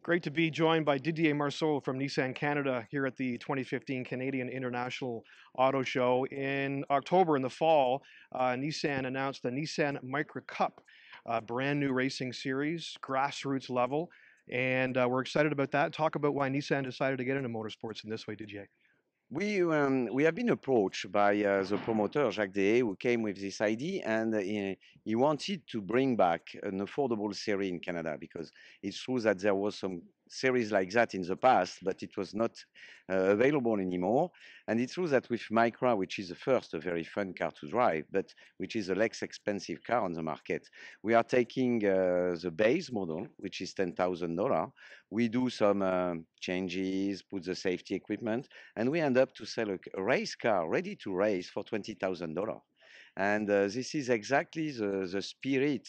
Great to be joined by Didier Marsaud from Nissan Canada here at the 2015 Canadian International Auto Show. In October, in the fall, Nissan announced the Nissan Micra Cup, a brand new racing series, grassroots level. And we're excited about that. Talk about why Nissan decided to get into motorsports in this way, Didier. We have been approached by the promoter Jacques Dehay, who came with this idea, and he wanted to bring back an affordable series in Canada, because it's true that there was some series like that in the past, but it was not available anymore. And it's true that with Micra, which is the first a very fun car to drive, but which is a less expensive car on the market, we are taking the base model, which is $10,000. We do some changes, put the safety equipment, and we end up to sell a race car ready to race for $20,000. And this is exactly the spirit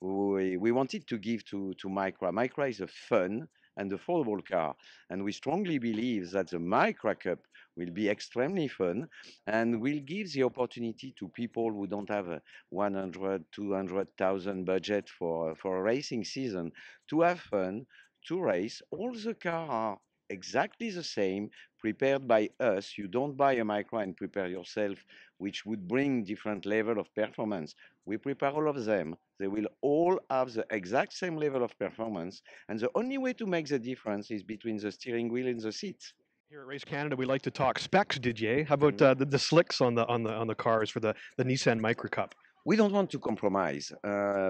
we wanted to give to Micra. Micra is a fun and affordable car, and we strongly believe that the Micra Cup will be extremely fun and will give the opportunity to people who don't have a 100, 200,000 budget for a racing season to have fun, to race. All the cars are exactly the same, prepared by us. You don't buy a Micra and prepare yourself, which would bring different level of performance. We prepare all of them. They will all have the exact same level of performance, and the only way to make the difference is between the steering wheel and the seat. Here at Race Canada, we like to talk specs, Didier. How about the slicks on the cars for the Nissan Micra Cup? We don't want to compromise.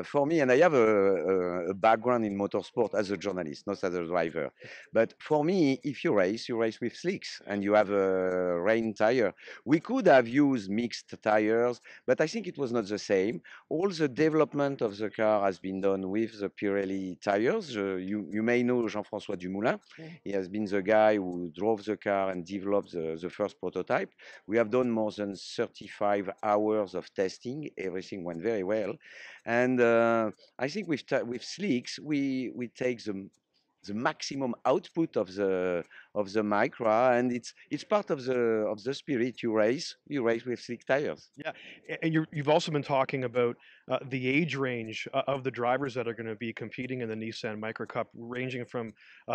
For me, and I have a background in motorsport as a journalist, not as a driver. But for me, if you race with slicks and you have a rain tire. We could have used mixed tires, but I think it was not the same. All the development of the car has been done with the Pirelli tires. You may know Jean-François Dumoulin. He has been the guy who drove the car and developed the first prototype. We have done more than 35 hours of testing. Everything went very well. And I think with slicks, we take the maximum output of the Micra, and it's part of the spirit. You race with slick tires. Yeah, and you've also been talking about the age range of the drivers that are going to be competing in the Nissan Micra Cup, ranging from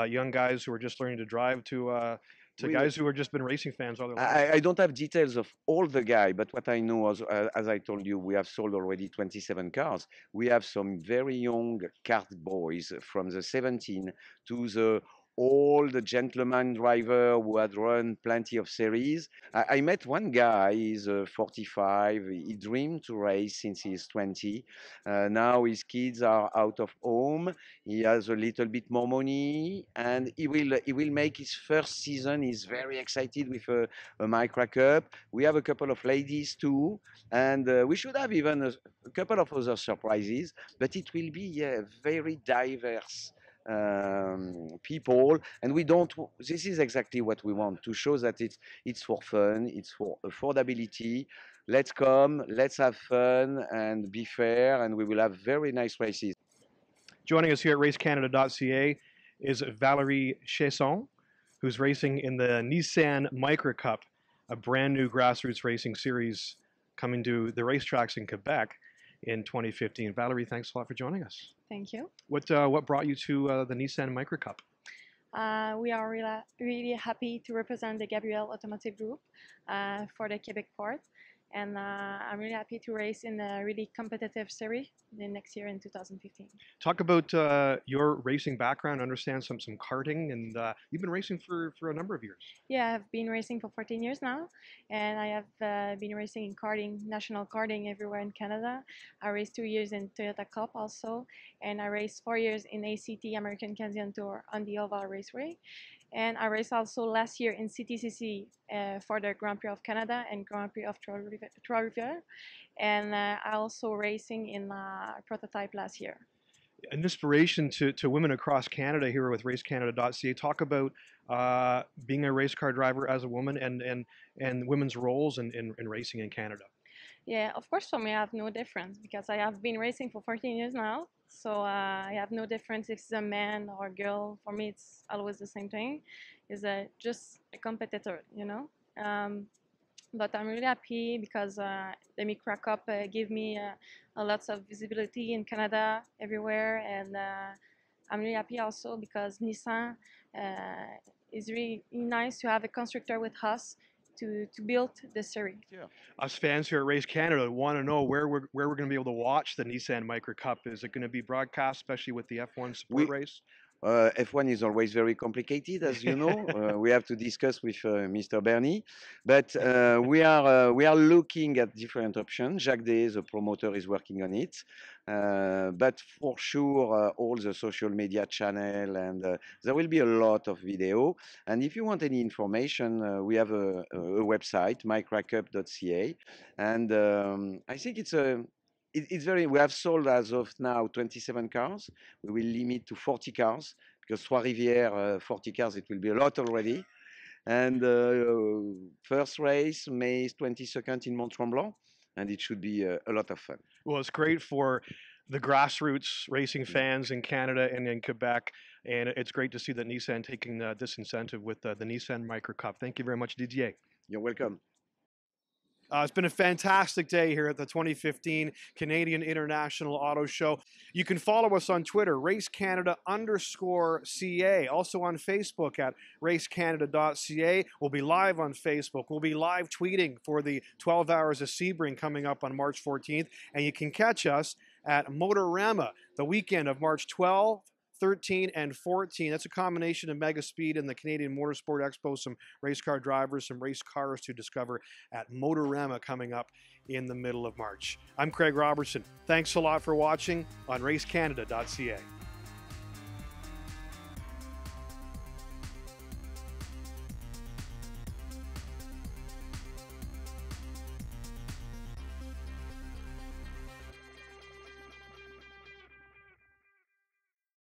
young guys who are just learning to drive to We, guys who have just been racing fans all their lives. I don't have details of all the guy, but what I know, as I told you, we have sold already 27 cars. We have some very young kart boys from the 17 to the old gentleman driver who had run plenty of series. I met one guy, he's 45, he dreamed to race since he's 20. Now his kids are out of home. He has a little bit more money, and he will make his first season. He's very excited with a Micra Cup. We have a couple of ladies too, and we should have even a couple of other surprises. But it will be, yeah, very diverse people, and we don't. This is exactly what we want to show, that it's for fun, it's for affordability. Let's come, let's have fun and be fair, and we will have very nice races. Joining us here at RaceCanada.ca is Valerie Chiasson, who's racing in the Nissan Micra Cup, a brand new grassroots racing series coming to the racetracks in Quebec in 2015. Valerie, thanks a lot for joining us. Thank you. What brought you to the Nissan Micra Cup? We are really happy to represent the Gabriel Automotive Group for the Quebec part. And I'm really happy to race in a really competitive series the next year in 2015. Talk about your racing background. Understand some karting, and you've been racing for a number of years. Yeah, I've been racing for 14 years now, and I have been racing in karting, national karting everywhere in Canada. I raced 2 years in Toyota Cup also, and I raced 4 years in ACT, American Canadian Tour, on the Oval Raceway. And I raced also last year in CTCC for the Grand Prix of Canada and Grand Prix of Trois-Rivières. And I also racing in prototype last year. An inspiration to women across Canada here with RaceCanada.ca. Talk about being a race car driver as a woman and women's roles in racing in Canada. Yeah, of course, for me, I have no difference because I have been racing for 14 years now. So I have no difference if it's a man or a girl. For me, it's always the same thing. It's just a competitor, you know. But I'm really happy because the Micra Cup gave me a lots of visibility in Canada, everywhere, and I'm really happy also because Nissan is really nice to have a constructor with us to build the series. Yeah. Us fans here at Race Canada want to know where we're going to be able to watch the Nissan Micra Cup. Is it going to be broadcast, especially with the F1 support We race? F1 is always very complicated, as you know. We have to discuss with Mr. Bernie, but we are looking at different options. Jacques Day, the promoter, is working on it, but for sure, all the social media channel and there will be a lot of video. And if you want any information, we have a website, micracup.ca, and I think it's very. We have sold as of now 27 cars. We will limit to 40 cars because Trois-Rivières, 40 cars, it will be a lot already. And first race, May 22nd in Mont-Tremblant, and it should be a lot of fun. Well, it's great for the grassroots racing fans in Canada and in Quebec, and it's great to see that Nissan taking this incentive with the Nissan Micra Cup. Thank you very much, Didier. You're welcome. It's been a fantastic day here at the 2015 Canadian International Auto Show. You can follow us on Twitter, RaceCanada_CA. Also on Facebook at RaceCanada.ca. We'll be live on Facebook. We'll be live tweeting for the 12 Hours of Sebring coming up on March 14th. And you can catch us at Motorama the weekend of March 12th, 13 and 14. That's a combination of Mega Speed and the Canadian Motorsport Expo, some race car drivers, some race cars to discover at Motorama coming up in the middle of March. I'm Craig Robertson. Thanks a lot for watching on RaceCanada.ca.